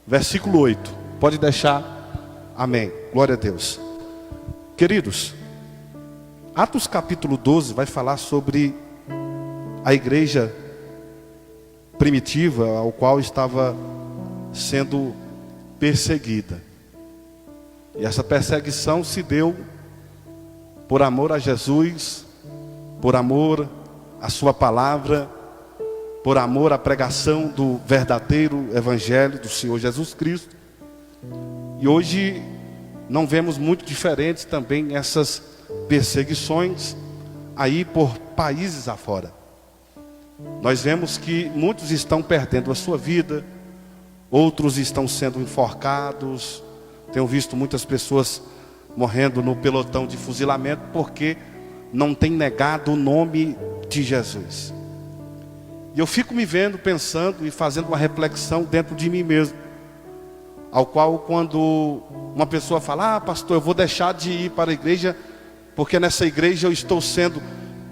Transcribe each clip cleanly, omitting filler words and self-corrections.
versículo 8. Pode deixar. Amém. Glória a Deus. Queridos, Atos capítulo 12 vai falar sobre a igreja primitiva, ao qual estava sendo perseguida. E essa perseguição se deu por amor a Jesus, por amor à sua palavra, por amor à pregação do verdadeiro evangelho do Senhor Jesus Cristo. E hoje não vemos muito diferentes também essas perseguições aí por países afora. Nós vemos que muitos estão perdendo a sua vida, outros estão sendo enforcados. Tenho visto muitas pessoas morrendo no pelotão de fuzilamento porque não tem negado o nome de Jesus. E eu fico me vendo, pensando e fazendo uma reflexão dentro de mim mesmo, ao qual quando uma pessoa fala: ah, pastor, eu vou deixar de ir para a igreja porque nessa igreja eu estou sendo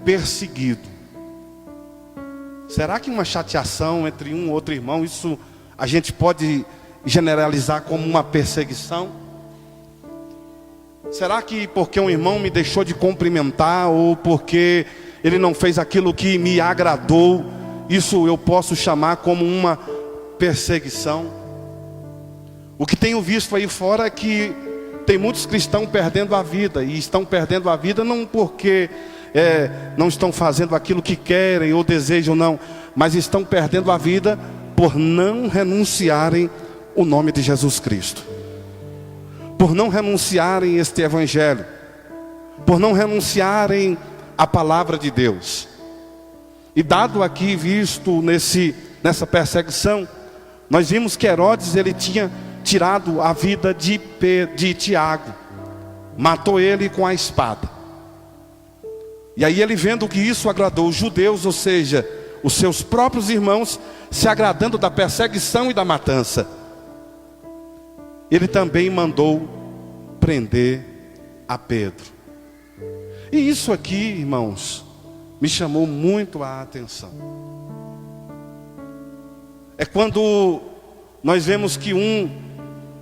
perseguido. Será que uma chateação entre um ou outro irmão, isso a gente pode generalizar como uma perseguição? Será que porque um irmão me deixou de cumprimentar, ou porque ele não fez aquilo que me agradou, isso eu posso chamar como uma perseguição? O que tenho visto aí fora é que tem muitos cristãos perdendo a vida, e estão perdendo a vida não porque não estão fazendo aquilo que querem ou desejam, não, mas estão perdendo a vida por não renunciarem o nome de Jesus Cristo, por não renunciarem este evangelho, por não renunciarem a palavra de Deus. E dado aqui, visto nessa perseguição, nós vimos que Herodes, ele tinha tirado a vida de Tiago, matou ele com a espada. E aí ele, vendo que isso agradou os judeus, ou seja, os seus próprios irmãos, se agradando da perseguição e da matança, ele também mandou prender a Pedro. E isso aqui, irmãos, me chamou muito a atenção. É quando nós vemos que um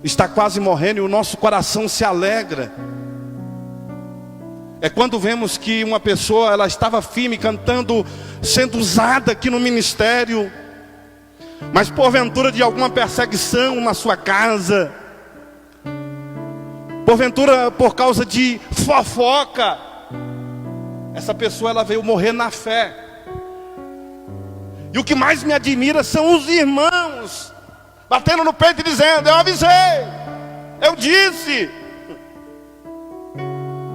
está quase morrendo e o nosso coração se alegra. É quando vemos que uma pessoa, ela estava firme, cantando, sendo usada aqui no ministério, mas porventura de alguma perseguição na sua casa, porventura por causa de fofoca, essa pessoa, ela veio morrer na fé. E o que mais me admira são os irmãos batendo no peito e dizendo: eu avisei, eu disse.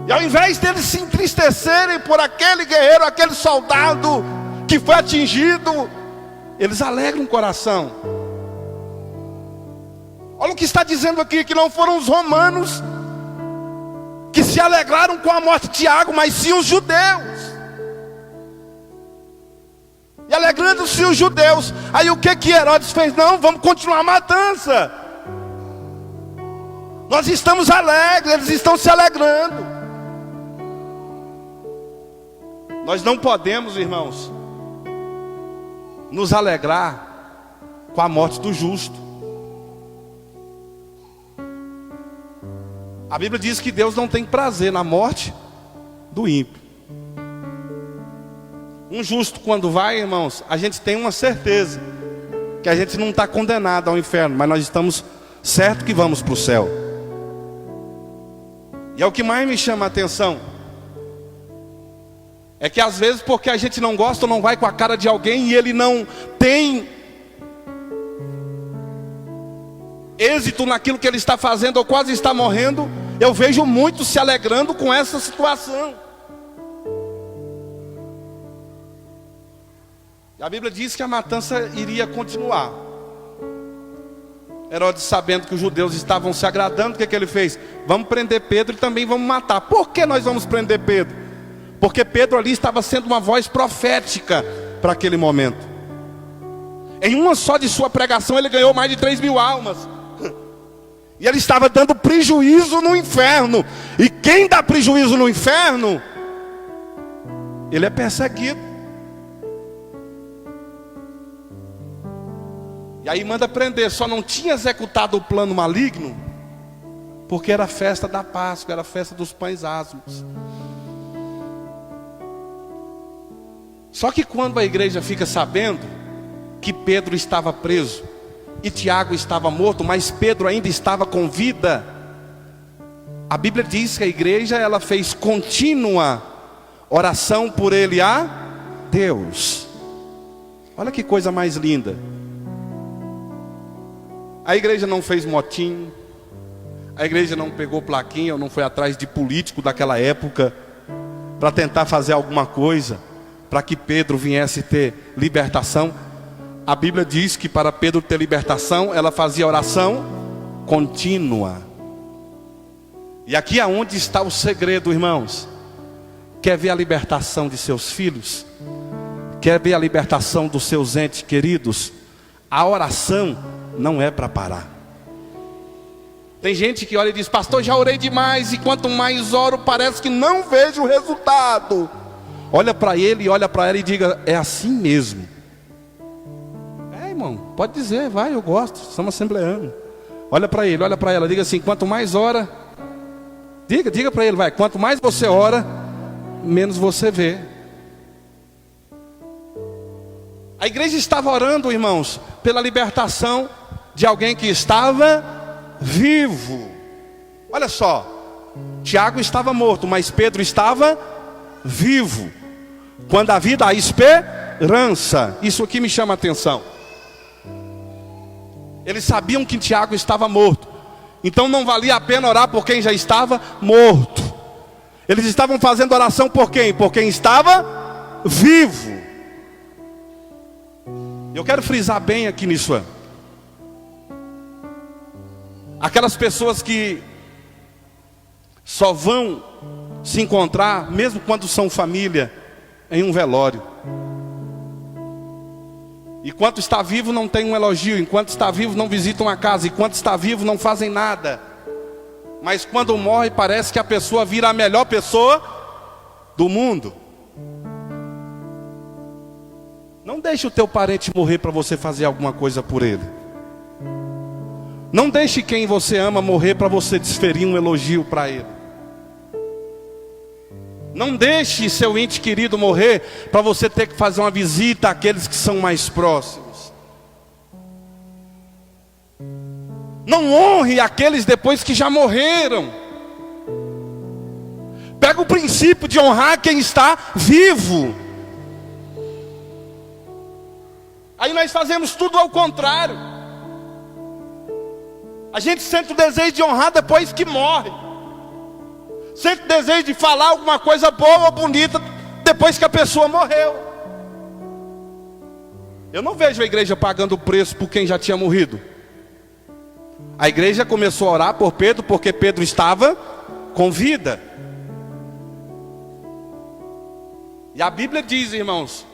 E ao invés deles se entristecerem por aquele guerreiro, aquele soldado que foi atingido, eles alegram o coração. Olha o que está dizendo aqui, que não foram os romanos que se alegraram com a morte de Tiago, mas sim os judeus. E alegrando-se os judeus, aí o que Herodes fez? Não, vamos continuar a matança. Nós estamos alegres, eles estão se alegrando. Nós não podemos, irmãos, nos alegrar com a morte do justo. A Bíblia diz que Deus não tem prazer na morte do ímpio. Um justo, quando vai, irmãos, a gente tem uma certeza que a gente não está condenado ao inferno, mas nós estamos certos que vamos para o céu. E é o que mais me chama a atenção, é que às vezes porque a gente não gosta ou não vai com a cara de alguém e ele não tem êxito naquilo que ele está fazendo ou quase está morrendo, eu vejo muitos se alegrando com essa situação. A Bíblia diz que a matança iria continuar. Herodes, sabendo que os judeus estavam se agradando, o que ele fez? Vamos prender Pedro e também vamos matar. Por que nós vamos prender Pedro? Porque Pedro ali estava sendo uma voz profética para aquele momento. Em uma só de sua pregação ele ganhou mais de 3.000 almas. E ele estava dando prejuízo no inferno. E quem dá prejuízo no inferno, ele é perseguido. E aí manda prender. Só não tinha executado o plano maligno porque era a festa da Páscoa, era a festa dos pães asmos. Só que quando a igreja fica sabendo que Pedro estava preso e Tiago estava morto, mas Pedro ainda estava com vida, a Bíblia diz que a igreja ela fez contínua oração por ele a Deus. Olha que coisa mais linda. A igreja não fez motim, a igreja não pegou plaquinha, ou não foi atrás de político daquela época para tentar fazer alguma coisa para que Pedro viesse ter libertação. A Bíblia diz que para Pedro ter libertação, ela fazia oração contínua. E aqui é onde está o segredo, irmãos. Quer ver a libertação de seus filhos? Quer ver a libertação dos seus entes queridos? A oração não é para parar. Tem gente que olha e diz: pastor, já orei demais, e quanto mais oro parece que não vejo o resultado. Olha para ele e olha para ela e diga: é assim mesmo. É, irmão, pode dizer, vai, eu gosto, somos assembleanos. Olha para ele, olha para ela, diga assim: quanto mais ora, diga para ele, vai, quanto mais você ora, menos você vê. A igreja estava orando, irmãos, pela libertação de alguém que estava vivo. Olha só, Tiago estava morto, mas Pedro estava vivo. Quando a vida há esperança. Isso aqui me chama a atenção. Eles sabiam que Tiago estava morto, então não valia a pena orar por quem já estava morto. Eles estavam fazendo oração por quem? Por quem estava vivo. Eu quero frisar bem aqui nisso. Aquelas pessoas que só vão se encontrar, mesmo quando são família, em um velório. Enquanto está vivo não tem um elogio, enquanto está vivo não visitam a casa, enquanto está vivo não fazem nada. Mas quando morre parece que a pessoa vira a melhor pessoa do mundo. Não deixe o teu parente morrer para você fazer alguma coisa por ele. Não deixe quem você ama morrer para você desferir um elogio para ele. Não deixe seu ente querido morrer para você ter que fazer uma visita àqueles que são mais próximos. Não honre aqueles depois que já morreram. Pega o princípio de honrar quem está vivo. Aí nós fazemos tudo ao contrário. A gente sente o desejo de honrar depois que morre. Sente o desejo de falar alguma coisa boa ou bonita depois que a pessoa morreu. Eu não vejo a igreja pagando o preço por quem já tinha morrido. A igreja começou a orar por Pedro porque Pedro estava com vida. E a Bíblia diz, irmãos,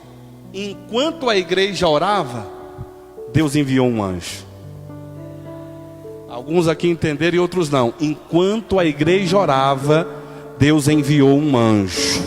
enquanto a igreja orava, Deus enviou um anjo. Alguns aqui entenderam e outros não. Enquanto a igreja orava, Deus enviou um anjo.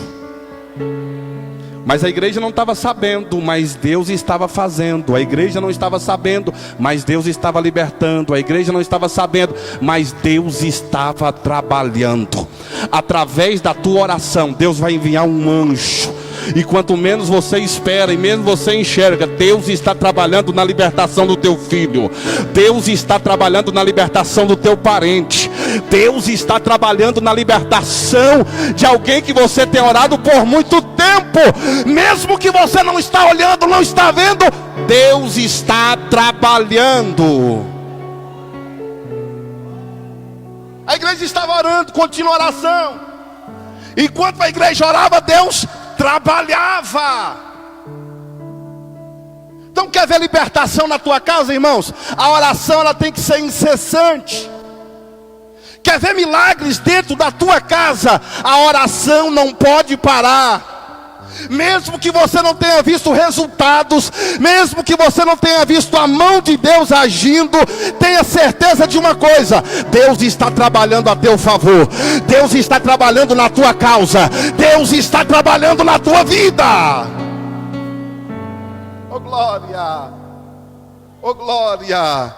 Mas a igreja não estava sabendo, mas Deus estava fazendo. A igreja não estava sabendo, mas Deus estava libertando. A igreja não estava sabendo, mas Deus estava trabalhando. Através da tua oração, Deus vai enviar um anjo. E quanto menos você espera e menos você enxerga, Deus está trabalhando na libertação do teu filho. Deus está trabalhando na libertação do teu parente. Deus está trabalhando na libertação de alguém que você tem orado por muito tempo. Mesmo que você não está olhando, não está vendo, Deus está trabalhando. A igreja estava orando, contínua oração. Enquanto a igreja orava, Deus trabalhava. Então quer ver libertação na tua casa, irmãos? A oração ela tem que ser incessante. Quer ver milagres dentro da tua casa? A oração não pode parar. Mesmo que você não tenha visto resultados, mesmo que você não tenha visto a mão de Deus agindo, tenha certeza de uma coisa: Deus está trabalhando a teu favor. Deus está trabalhando na tua causa. Deus está trabalhando na tua vida. Oh glória! Oh glória!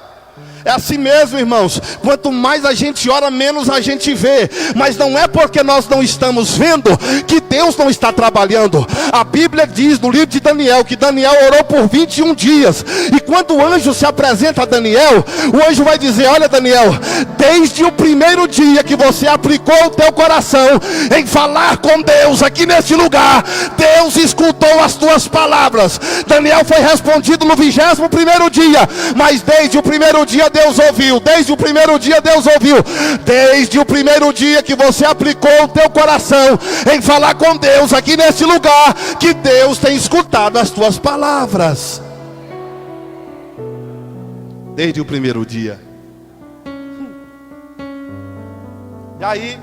É assim mesmo, irmãos. Quanto mais a gente ora, menos a gente vê. Mas não é porque nós não estamos vendo que Deus não está trabalhando. A Bíblia diz no livro de Daniel que Daniel orou por 21 dias. E quando o anjo se apresenta a Daniel, o anjo vai dizer: olha Daniel, desde o primeiro dia que você aplicou o teu coração em falar com Deus aqui neste lugar, Deus escutou as tuas palavras. Daniel foi respondido no 21º dia. Mas desde o primeiro dia Deus ouviu, desde o primeiro dia Deus ouviu, desde o primeiro dia que você aplicou o teu coração em falar com Deus aqui nesse lugar, que Deus tem escutado as tuas palavras. Desde o primeiro dia. E aí,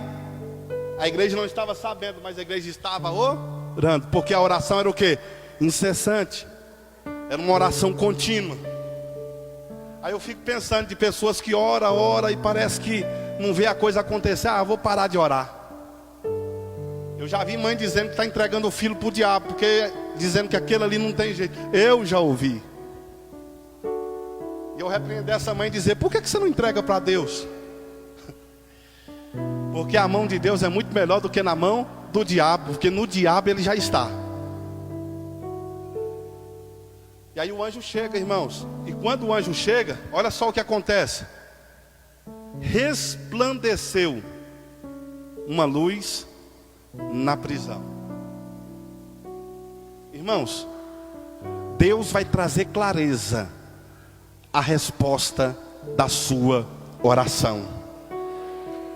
a igreja não estava sabendo, mas a igreja estava orando, porque a oração era o quê? Incessante, era uma oração contínua. Aí eu fico pensando de pessoas que ora e parece que não vê a coisa acontecer. Vou parar de orar. Eu já vi mãe dizendo que está entregando o filho para o diabo, porque dizendo que aquele ali não tem jeito. Eu já ouvi. E eu repreendo essa mãe e dizer: por que você não entrega para Deus? Porque a mão de Deus é muito melhor do que na mão do diabo, porque no diabo ele já está. E aí o anjo chega, irmãos. E quando o anjo chega, olha só o que acontece. Resplandeceu uma luz na prisão. Irmãos, Deus vai trazer clareza à resposta da sua oração.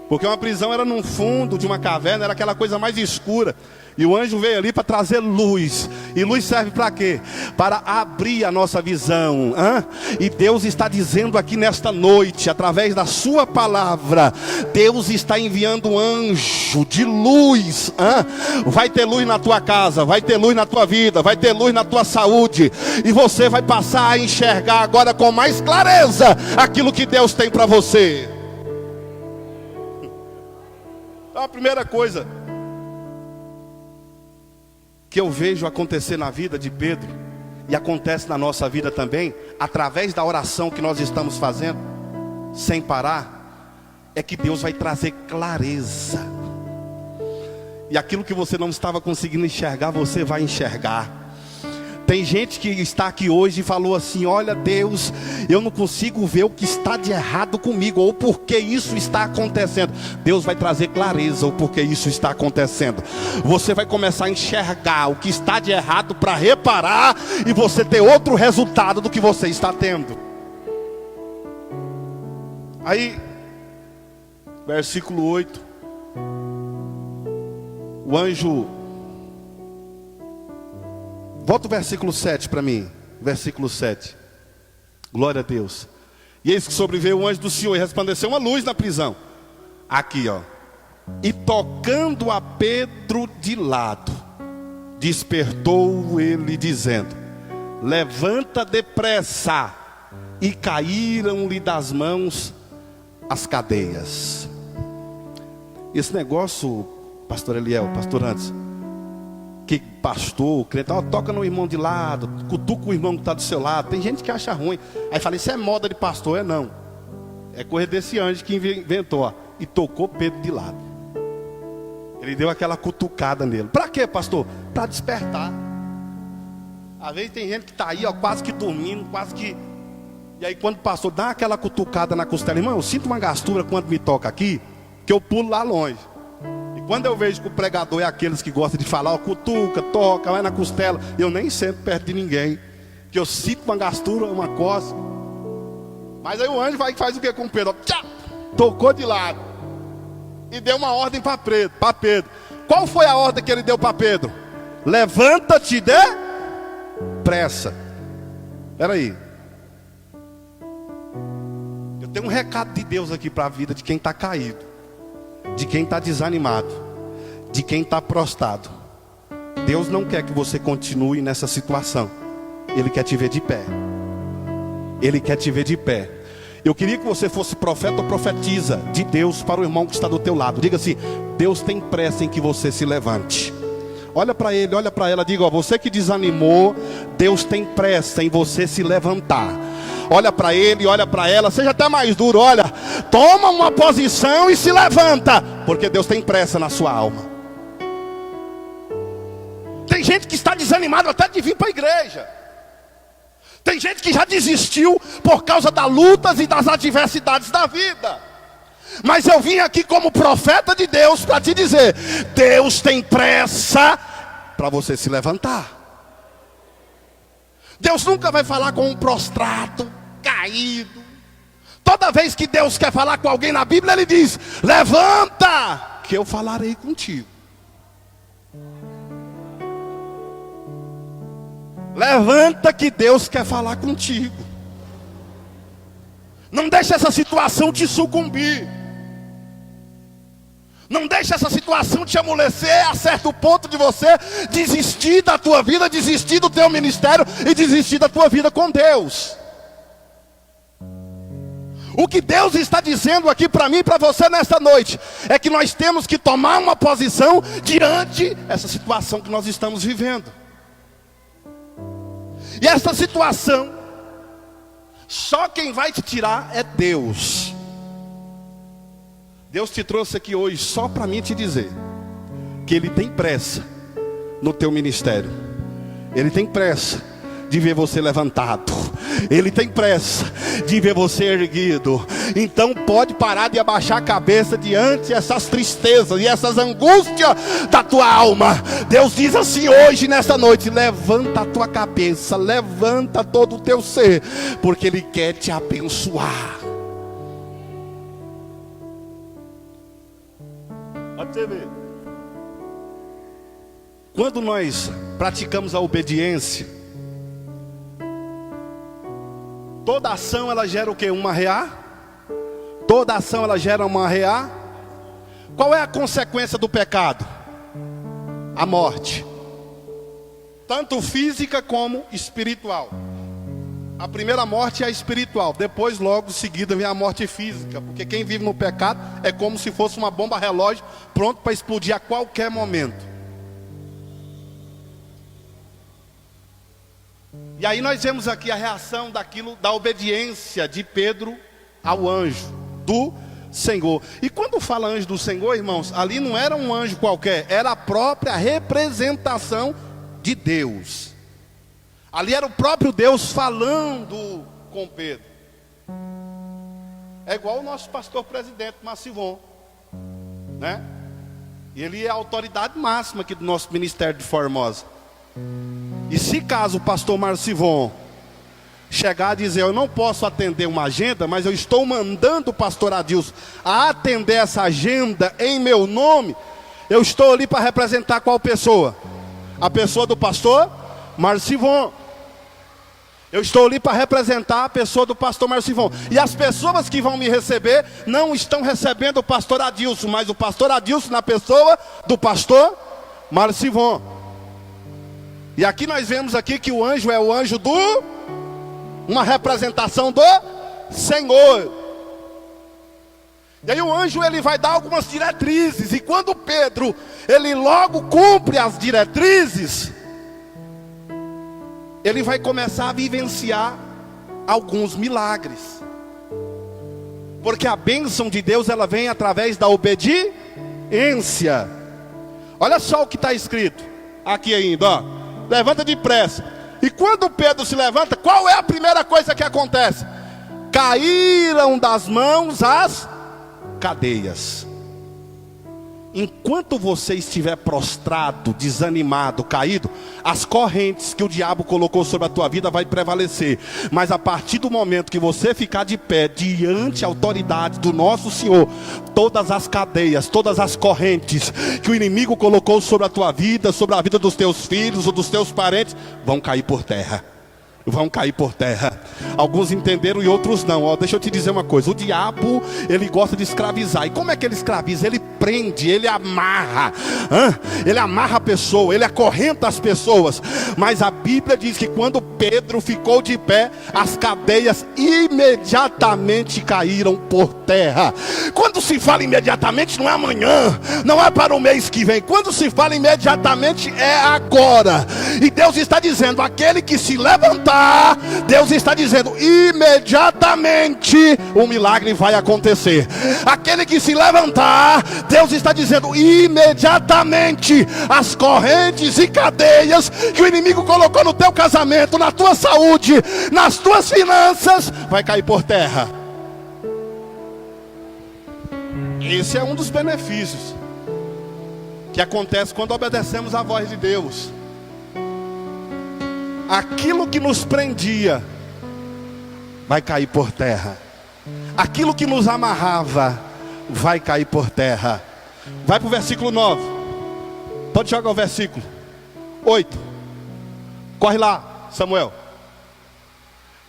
Porque uma prisão era num fundo de uma caverna, era aquela coisa mais escura. E o anjo veio ali para trazer luz. E luz serve para quê? Para abrir a nossa visão. E Deus está dizendo aqui nesta noite, através da sua palavra, Deus está enviando um anjo de luz. Vai ter luz na tua casa, vai ter luz na tua vida, vai ter luz na tua saúde. E você vai passar a enxergar agora com mais clareza aquilo que Deus tem para você. Então a primeira coisa que eu vejo acontecer na vida de Pedro, e acontece na nossa vida também, através da oração que nós estamos fazendo, sem parar, é que Deus vai trazer clareza. E aquilo que você não estava conseguindo enxergar, você vai enxergar. Tem gente que está aqui hoje e falou assim: olha Deus, eu não consigo ver o que está de errado comigo, ou por que isso está acontecendo. Deus vai trazer clareza o porquê isso está acontecendo. Você vai começar a enxergar o que está de errado para reparar e você ter outro resultado do que você está tendo. Aí, versículo 8, o anjo... Volta o versículo 7 para mim. Versículo 7. Glória a Deus. E eis que sobreveio o anjo do Senhor e resplandeceu uma luz na prisão. Aqui, ó. E tocando a Pedro de lado, despertou ele dizendo: levanta depressa. E caíram-lhe das mãos as cadeias. Esse negócio, pastor Eliel, pastor Antes, que pastor, crente, toca no irmão de lado, cutuca o irmão que está do seu lado. Tem gente que acha ruim. Aí fala: isso é moda de pastor. Não, é coisa desse anjo que inventou, ó. E tocou Pedro de lado. Ele deu aquela cutucada nele. Para quê, pastor? Para despertar. Às vezes tem gente que está aí, ó, quase que dormindo, quase que... E aí quando o pastor dá aquela cutucada na costela: irmão, eu sinto uma gastura quando me toca aqui, que eu pulo lá longe. Quando eu vejo que o pregador é aqueles que gostam de falar, ó, cutuca, toca, vai na costela, eu nem sento perto de ninguém, que eu sinto uma gastura, uma coça. Mas aí o anjo vai e faz o que com o Pedro? Tchá! Tocou de lado e deu uma ordem para Pedro. Qual foi a ordem que ele deu para Pedro? Levanta-te depressa. Espera aí. Eu tenho um recado de Deus aqui para a vida de quem está caído, de quem está desanimado, de quem está prostrado. Deus não quer que você continue nessa situação. Ele quer te ver de pé. Ele quer te ver de pé. Eu queria que você fosse profeta ou profetiza de Deus para o irmão que está do teu lado. Diga assim: Deus tem pressa em que você se levante. Olha para ele, olha para ela, diga: ó, você que desanimou, Deus tem pressa em você se levantar. olha para ele, olha para ela, seja até mais duro, olha, toma uma posição e se levanta, porque Deus tem pressa na sua alma. Tem gente que está desanimado até de vir para a igreja. Tem gente que já desistiu por causa das lutas e das adversidades da vida. Mas eu vim aqui como profeta de Deus para te dizer: Deus tem pressa para você se levantar. Deus nunca vai falar com um prostrado, caído. Toda vez que Deus quer falar com alguém na Bíblia, Ele diz: levanta, que eu falarei contigo. Levanta, que Deus quer falar contigo. Não deixe essa situação te sucumbir. Não deixe essa situação te amolecer a certo ponto de você desistir da tua vida, desistir do teu ministério e desistir da tua vida com Deus. O que Deus está dizendo aqui para mim e para você nesta noite é que nós temos que tomar uma posição diante dessa situação que nós estamos vivendo. E essa situação, só quem vai te tirar é Deus. Deus te trouxe aqui hoje só para mim te dizer que Ele tem pressa no teu ministério. Ele tem pressa de ver você levantado. Ele tem pressa de ver você erguido. Então pode parar de abaixar a cabeça diante dessas tristezas e essas angústias da tua alma. Deus diz assim hoje, nesta noite: levanta a tua cabeça, levanta todo o teu ser, porque Ele quer te abençoar. Pode você ver. Quando nós praticamos a obediência, toda ação ela gera o quê? Uma reá? Toda ação ela gera uma reá? Qual é a consequência do pecado? A morte. Tanto física como espiritual. A primeira morte é a espiritual, depois logo em seguida vem a morte física. Porque quem vive no pecado é como se fosse uma bomba relógio pronto para explodir a qualquer momento. E aí nós vemos aqui a reação da obediência de Pedro ao anjo do Senhor. E quando fala anjo do Senhor, irmãos, ali não era um anjo qualquer, era a própria representação de Deus. Ali era o próprio Deus falando com Pedro. É igual o nosso pastor presidente, Marcivon, né? E ele é a autoridade máxima aqui do nosso ministério de Formosa. E se caso o pastor Marcivon chegar a dizer: eu não posso atender uma agenda, mas eu estou mandando o pastor Adilson a atender essa agenda em meu nome, eu estou ali para representar qual pessoa? A pessoa do pastor Marcivon. Eu estou ali para representar a pessoa do pastor Marcivon. E as pessoas que vão me receber não estão recebendo o pastor Adilson, mas o pastor Adilson na pessoa do pastor Marcivon. E aqui nós vemos aqui que o anjo é o anjo uma representação do Senhor. E aí o anjo ele vai dar algumas diretrizes. E quando Pedro ele logo cumpre as diretrizes, ele vai começar a vivenciar alguns milagres. Porque a bênção de Deus ela vem através da obediência. Olha só o que está escrito aqui ainda, ó. Levanta depressa. E quando Pedro se levanta, qual é a primeira coisa que acontece? Caíram das mãos as cadeias. Enquanto você estiver prostrado, desanimado, caído, as correntes que o diabo colocou sobre a tua vida vai prevalecer. Mas a partir do momento que você ficar de pé diante a autoridade do nosso Senhor, todas as cadeias, todas as correntes que o inimigo colocou sobre a tua vida, sobre a vida dos teus filhos ou dos teus parentes, vão cair por terra. Vão cair por terra. Alguns entenderam e outros não. Deixa eu te dizer uma coisa: o diabo ele gosta de escravizar. E como é que ele escraviza? Ele prende, ele amarra, ele amarra a pessoa, ele acorrenta as pessoas. Mas a Bíblia diz que quando Pedro ficou de pé, as cadeias imediatamente caíram por terra. Quando se fala imediatamente, não é amanhã, não é para o mês que vem. Quando se fala imediatamente, é agora. E Deus está dizendo: aquele que se levantar, Deus está dizendo, imediatamente o milagre vai acontecer. Aquele que se levantar, Deus está dizendo, imediatamente as correntes e cadeias que o inimigo colocou no teu casamento, na tua saúde, nas tuas finanças, vai cair por terra. Esse é um dos benefícios que acontece quando obedecemos à voz de Deus. Aquilo que nos prendia vai cair por terra. Aquilo que nos amarrava vai cair por terra. Vai para o versículo 9. Pode jogar o versículo 8. Corre lá, Samuel.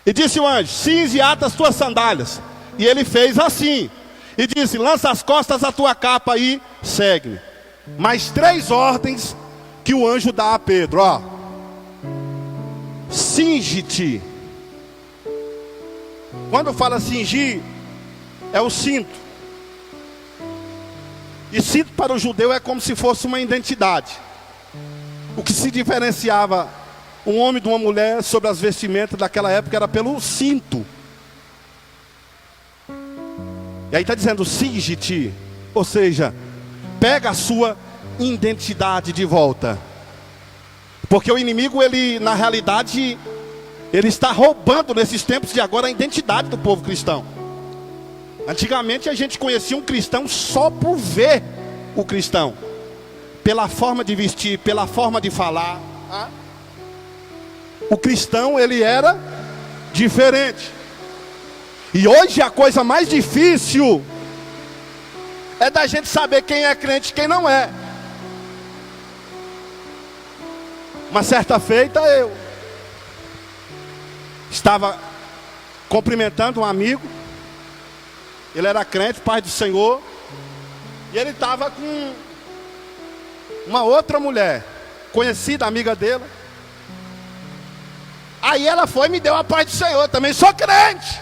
E disse o anjo: cinze e ata as tuas sandálias. E ele fez assim. E disse: lança as costas a tua capa e segue-me. Mais 3 ordens que o anjo dá a Pedro. Ó: cinge-te. Quando fala cingir, é o cinto. E cinto para o judeu é como se fosse uma identidade. O que se diferenciava um homem de uma mulher sobre as vestimentas daquela época era pelo cinto. E aí está dizendo: cinge-te. Ou seja, pega a sua identidade de volta. Porque o inimigo, ele na realidade, ele está roubando nesses tempos de agora a identidade do povo cristão. Antigamente a gente conhecia um cristão só por ver o cristão, pela forma de vestir, pela forma de falar. O cristão, ele era diferente. E hoje a coisa mais difícil é da gente saber quem é crente e quem não é. Uma certa feita eu estava cumprimentando um amigo. Ele era crente, pai do Senhor. E ele estava com uma outra mulher, conhecida, amiga dele. Aí ela foi e me deu a paz do Senhor. Também sou crente.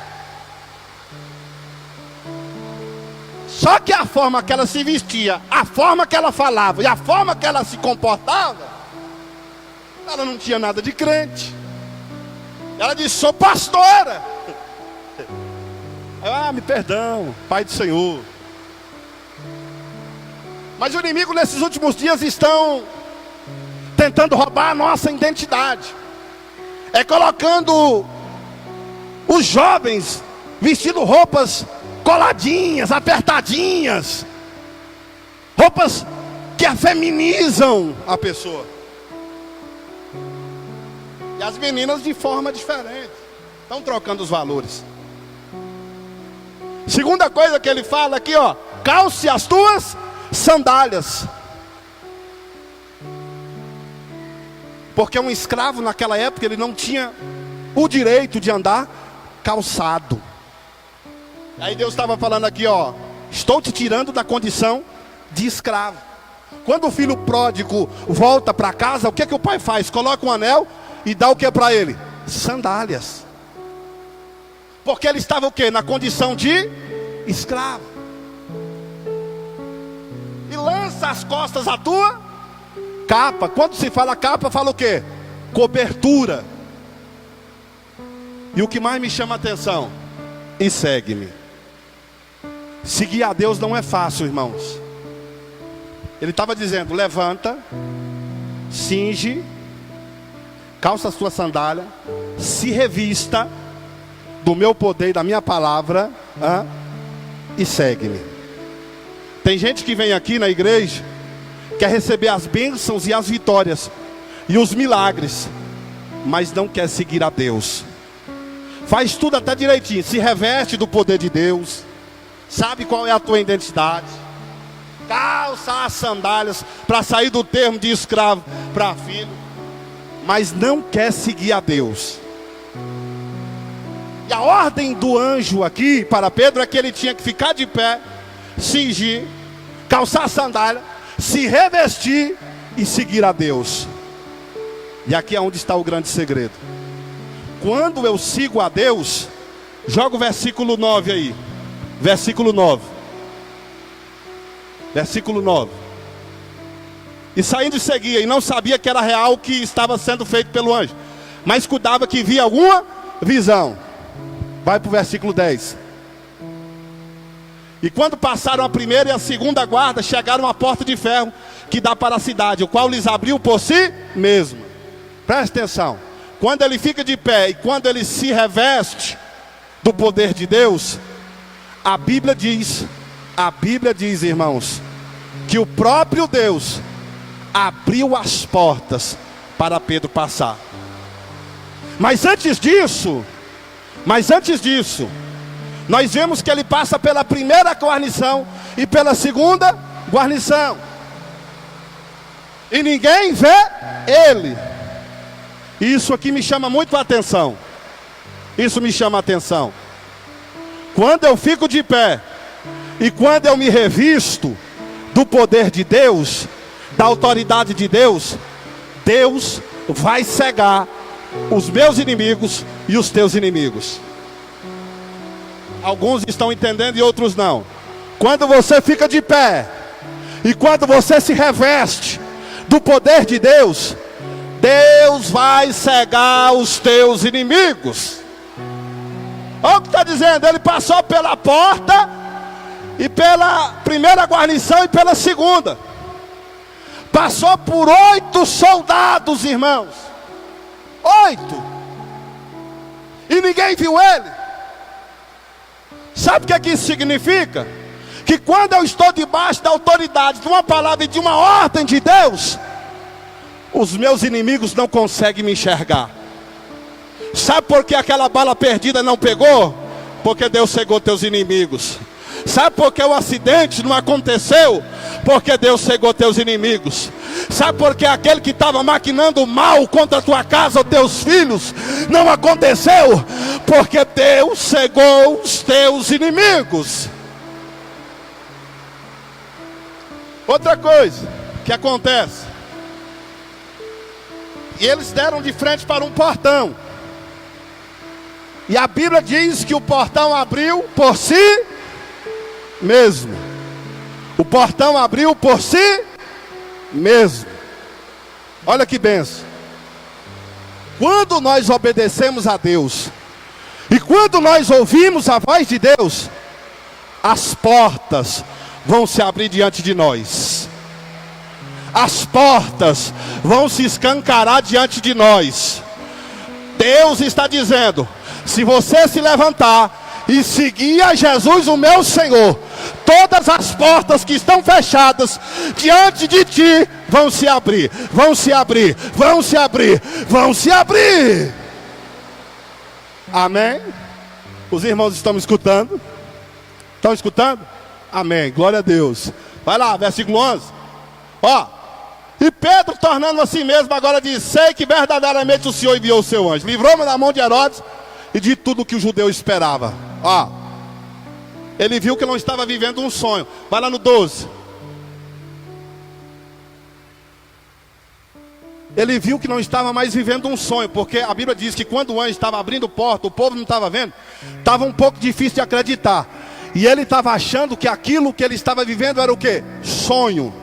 Só que a forma que ela se vestia, a forma que ela falava e a forma que ela se comportava, ela não tinha nada de crente. Ela disse: sou pastora. Me perdão, pai do Senhor. Mas o inimigo nesses últimos dias estão tentando roubar a nossa identidade. É colocando os jovens vestindo roupas coladinhas, apertadinhas, roupas que afeminizam a pessoa. E as meninas de forma diferente estão trocando os valores. Segunda coisa que ele fala aqui, ó: calce as tuas sandálias. Porque um escravo naquela época, ele não tinha o direito de andar calçado. Aí Deus estava falando aqui, ó: estou te tirando da condição de escravo. Quando o filho pródigo volta para casa, o que é que o pai faz? Coloca um anel e dá o que para ele? Sandálias. Porque ele estava o quê? Na condição de escravo. E lança as costas a tua capa. Quando se fala capa, fala o quê? Cobertura. E o que mais me chama a atenção: e segue-me. Seguir a Deus não é fácil, irmãos. Ele estava dizendo: levanta, cinge, calça a sua sandália, se revista do meu poder e da minha palavra, e segue-me. Tem gente que vem aqui na igreja, quer receber as bênçãos e as vitórias e os milagres, mas não quer seguir a Deus. Faz tudo até direitinho, se reveste do poder de Deus, sabe qual é a tua identidade, calça as sandálias para sair do termo de escravo para filho, mas não quer seguir a Deus. E a ordem do anjo aqui para Pedro é que ele tinha que ficar de pé, cingir, calçar sandália, se revestir e seguir a Deus. E aqui é onde está o grande segredo. Quando eu sigo a Deus, joga o versículo 9 aí. Versículo 9. Versículo 9. E saindo seguia, e não sabia que era real o que estava sendo feito pelo anjo, mas cuidava que via alguma visão. Vai para o versículo 10. E quando passaram a primeira e a segunda guarda, chegaram à porta de ferro que dá para a cidade, o qual lhes abriu por si mesmo. Presta atenção. Quando ele fica de pé e quando ele se reveste do poder de Deus, a Bíblia diz, irmãos, que o próprio Deus abriu as portas para Pedro passar. Mas antes disso, nós vemos que ele passa pela primeira guarnição e pela segunda guarnição. E ninguém vê ele. Isso aqui me chama muito a atenção. Isso me chama a atenção. Quando eu fico de pé e quando eu me revisto do poder de Deus, da autoridade de Deus, Deus vai cegar os meus inimigos e os teus inimigos. Alguns estão entendendo e outros não. Quando você fica de pé e quando você se reveste do poder de Deus, Deus vai cegar os teus inimigos. Olha o que está dizendo. Ele passou pela porta e pela primeira guarnição e pela segunda. Passou por 8 soldados, irmãos. 8. E ninguém viu ele. Sabe o que isso significa? Que quando eu estou debaixo da autoridade de uma palavra e de uma ordem de Deus, os meus inimigos não conseguem me enxergar. Sabe por que aquela bala perdida não pegou? Porque Deus cegou teus inimigos. Sabe por que o acidente não aconteceu? Porque Deus cegou teus inimigos. Sabe por que aquele que estava maquinando mal contra a tua casa ou teus filhos não aconteceu? Porque Deus cegou os teus inimigos. Outra coisa que acontece, e eles deram de frente para um portão, e a Bíblia diz que o portão abriu por si mesmo. O portão abriu por si mesmo. Olha que benção. Quando nós obedecemos a Deus e quando nós ouvimos a voz de Deus, as portas vão se abrir diante de nós. As portas vão se escancarar diante de nós. Deus está dizendo: se você se levantar e seguir a Jesus, o meu Senhor, todas as portas que estão fechadas diante de ti vão se abrir, vão se abrir, vão se abrir, vão se abrir. Amém? Os irmãos estão me escutando? Estão escutando? Amém, glória a Deus. Vai lá, versículo 11. Ó, e Pedro, tornando a si mesmo, agora diz: sei que verdadeiramente o Senhor enviou o seu anjo, livrou-me da mão de Herodes e de tudo que o judeu esperava. Ó, ele viu que não estava vivendo um sonho. Vai lá no 12. Ele viu que não estava mais vivendo um sonho, porque a Bíblia diz que quando o anjo estava abrindo porta, o povo não estava vendo, estava um pouco difícil de acreditar. E ele estava achando que aquilo que ele estava vivendo era o quê? Sonho.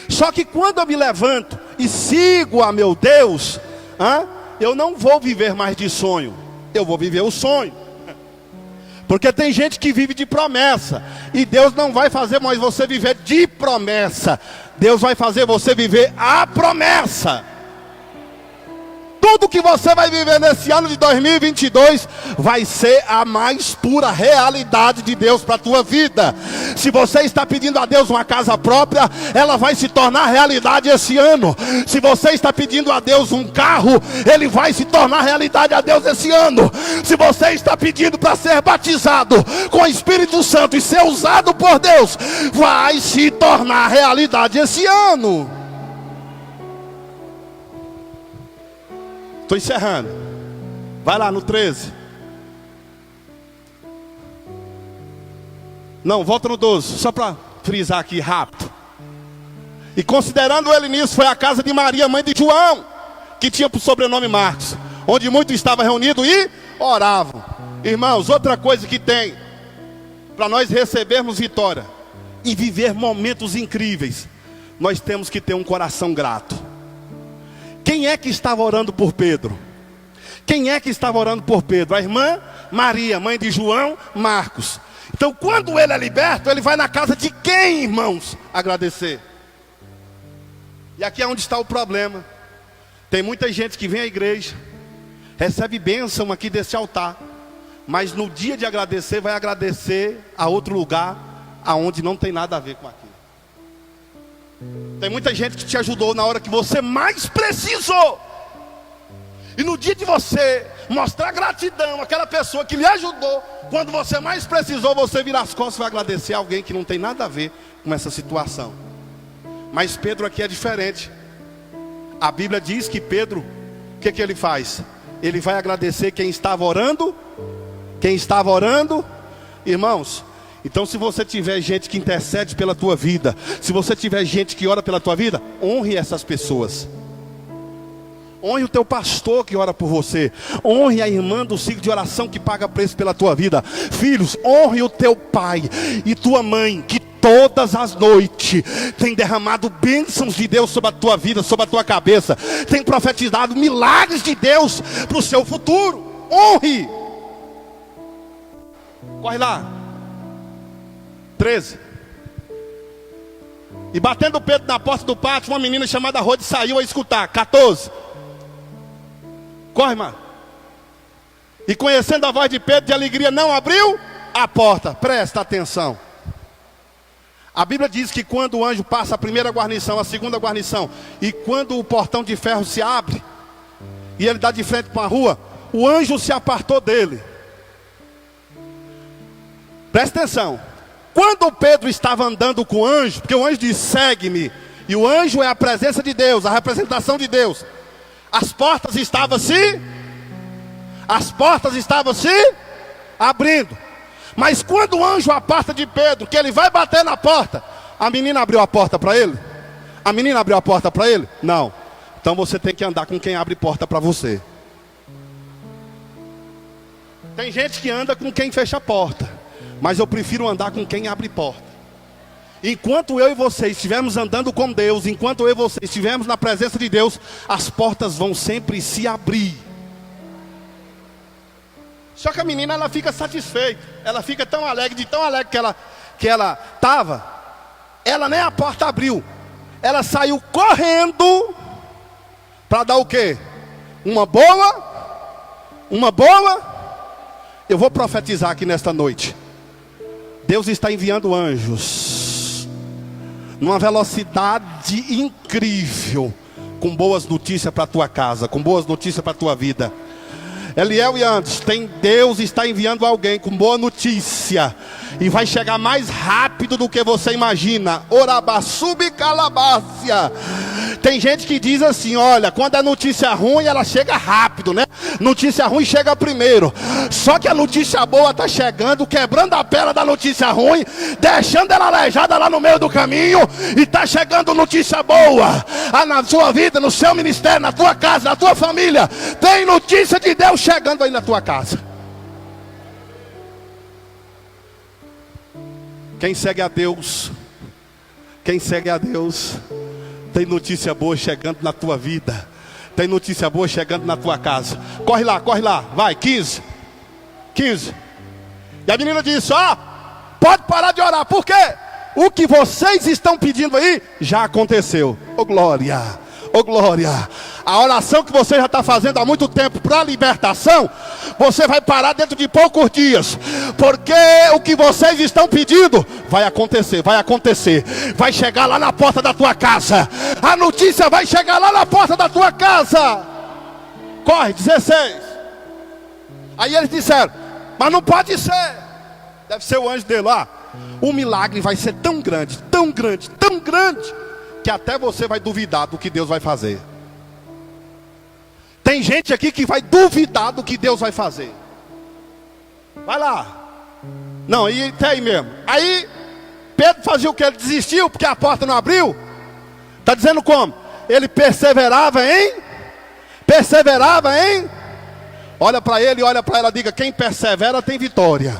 Só que quando eu me levanto e sigo a meu Deus, eu não vou viver mais de sonho, eu vou viver o sonho. Porque tem gente que vive de promessa, e Deus não vai fazer mais você viver de promessa. Deus vai fazer você viver a promessa. Tudo que você vai viver nesse ano de 2022 vai ser a mais pura realidade de Deus para a tua vida. Se você está pedindo a Deus uma casa própria, ela vai se tornar realidade esse ano. Se você está pedindo a Deus um carro, ele vai se tornar realidade a Deus esse ano. Se você está pedindo para ser batizado com o Espírito Santo e ser usado por Deus, vai se tornar realidade esse ano. Estou encerrando. Vai lá no 13. Não, volta no 12. Só para frisar aqui rápido. E considerando ele nisso, foi à casa de Maria, mãe de João, que tinha por sobrenome Marcos, onde muitos estavam reunidos e oravam. Irmãos, outra coisa que tem para nós recebermos vitória e viver momentos incríveis, nós temos que ter um coração grato. Quem é que estava orando por Pedro? Quem é que estava orando por Pedro? A irmã Maria, mãe de João, Marcos. Então quando ele é liberto, ele vai na casa de quem, irmãos? Agradecer. E aqui é onde está o problema. Tem muita gente que vem à igreja, recebe bênção aqui desse altar, mas no dia de agradecer, vai agradecer a outro lugar, aonde não tem nada a ver com aquilo. Tem muita gente que te ajudou na hora que você mais precisou, e no dia de você mostrar gratidão àquela pessoa que lhe ajudou, quando você mais precisou, você vira as costas e vai agradecer a alguém que não tem nada a ver com essa situação. Mas Pedro aqui é diferente. A Bíblia diz que Pedro, o que ele faz? Ele vai agradecer quem estava orando. Quem estava orando, irmãos. Então se você tiver gente que intercede pela tua vida, se você tiver gente que ora pela tua vida, honre essas pessoas. Honre o teu pastor que ora por você. Honre a irmã do ciclo de oração que paga preço pela tua vida. Filhos, honre o teu pai e tua mãe, que todas as noites tem derramado bênçãos de Deus sobre a tua vida, sobre a tua cabeça. Tem profetizado milagres de Deus para o seu futuro. Honre. Corre lá. 13. E batendo Pedro na porta do pátio, uma menina chamada Rode saiu a escutar. 14. Corre, mano. E conhecendo a voz de Pedro, de alegria, não abriu a porta. Presta atenção. A Bíblia diz que quando o anjo passa a primeira guarnição, a segunda guarnição, e quando o portão de ferro se abre, e ele dá de frente para a rua, o anjo se apartou dele. Presta atenção. Quando Pedro estava andando com o anjo, porque o anjo diz, segue-me, e o anjo é a presença de Deus, a representação de Deus. As portas estavam se abrindo. Mas quando o anjo aparta de Pedro, que ele vai bater na porta, a menina abriu a porta para ele? A menina abriu a porta para ele? Não. Então você tem que andar com quem abre porta para você. Tem gente que anda com quem fecha a porta, mas eu prefiro andar com quem abre porta. Enquanto eu e você estivermos andando com Deus, enquanto eu e você estivermos na presença de Deus, as portas vão sempre se abrir. Só que a menina, ela fica satisfeita, ela fica tão alegre, de tão alegre que ela estava, ela nem a porta abriu, ela saiu correndo para dar o quê? Uma boa, eu vou profetizar aqui nesta noite. Deus está enviando anjos, numa velocidade incrível, com boas notícias para a tua casa, com boas notícias para a tua vida. Eliel e Andes, Deus está enviando alguém com boa notícia, e vai chegar mais rápido do que você imagina. Orabassubi calabácia. Tem gente que diz assim, olha, quando é notícia ruim, ela chega rápido, né? Notícia ruim chega primeiro. Só que a notícia boa está chegando, quebrando a perna da notícia ruim, deixando ela aleijada lá no meio do caminho, e está chegando notícia boa. Na sua vida, no seu ministério, na tua casa, na tua família, tem notícia de Deus chegando aí na tua casa. Quem segue a Deus, tem notícia boa chegando na tua vida, tem notícia boa chegando na tua casa. Corre lá, vai, 15. E a menina disse, pode parar de orar, por quê? O que vocês estão pedindo aí, já aconteceu. Ô glória, a oração que você já está fazendo há muito tempo para libertação, você vai parar dentro de poucos dias, porque o que vocês estão pedindo vai acontecer, vai chegar lá na porta da tua casa, a notícia vai chegar lá na porta da tua casa. Corre, 16. Aí eles disseram, mas não pode ser, deve ser o anjo dele lá. O milagre vai ser tão grande, que até você vai duvidar do que Deus vai fazer. Tem gente aqui que vai duvidar do que Deus vai fazer. Vai lá. Não, e até aí mesmo. Aí Pedro fazia o que? Ele desistiu porque a porta não abriu? Está dizendo como? Ele perseverava em? Olha para ele, olha para ela, diga: quem persevera tem vitória.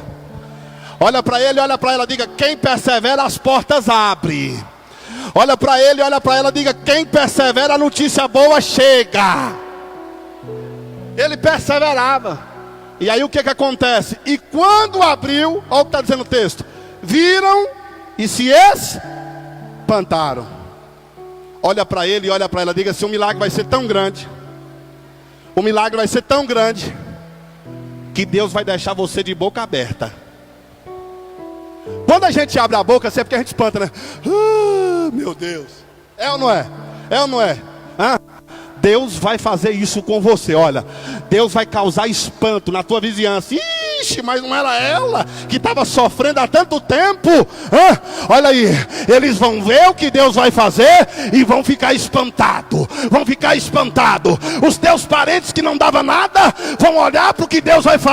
Olha para ele, olha para ela, diga: quem persevera as portas abre. Olha para ele, olha para ela, diga: quem persevera a notícia boa chega. Ele perseverava. E aí o que acontece? E quando abriu, olha o que está dizendo o texto: viram e se espantaram. Olha para ele, olha para ela, diga: se o milagre vai ser tão grande, o milagre vai ser tão grande, que Deus vai deixar você de boca aberta. Quando a gente abre a boca, sempre que a gente espanta, né? Meu Deus. É ou não é? É ou não é? Deus vai fazer isso com você, olha. Deus vai causar espanto na tua vizinhança. Ixi, mas não era ela que estava sofrendo há tanto tempo? Olha aí, eles vão ver o que Deus vai fazer e vão ficar espantados. Os teus parentes que não davam nada vão olhar para o que Deus vai fazer.